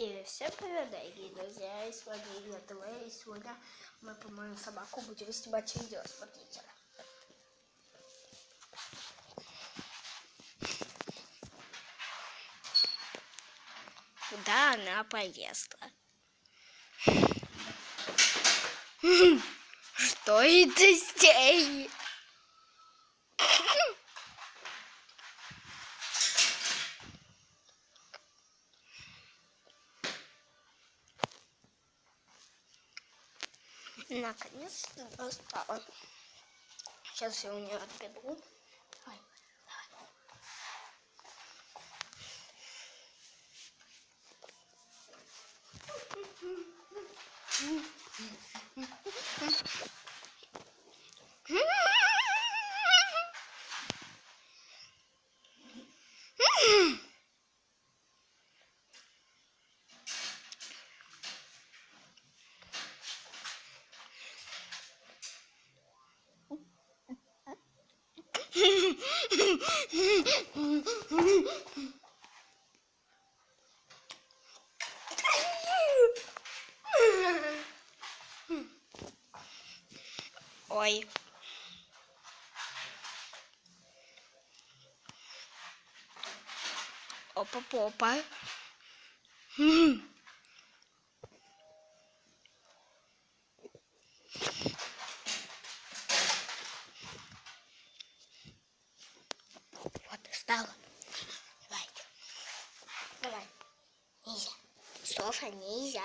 И всем привет, дорогие друзья, и с вами Илья ТВ, и сегодня мы по мою собаку будем снимать видео, смотрите. Куда она полезла? Что это здесь? Наконец-то достала. Сейчас я у нее отберу. Ой. Опа-попа. Вот, стало. Давайте. Давай. Нельзя. Софа, нельзя.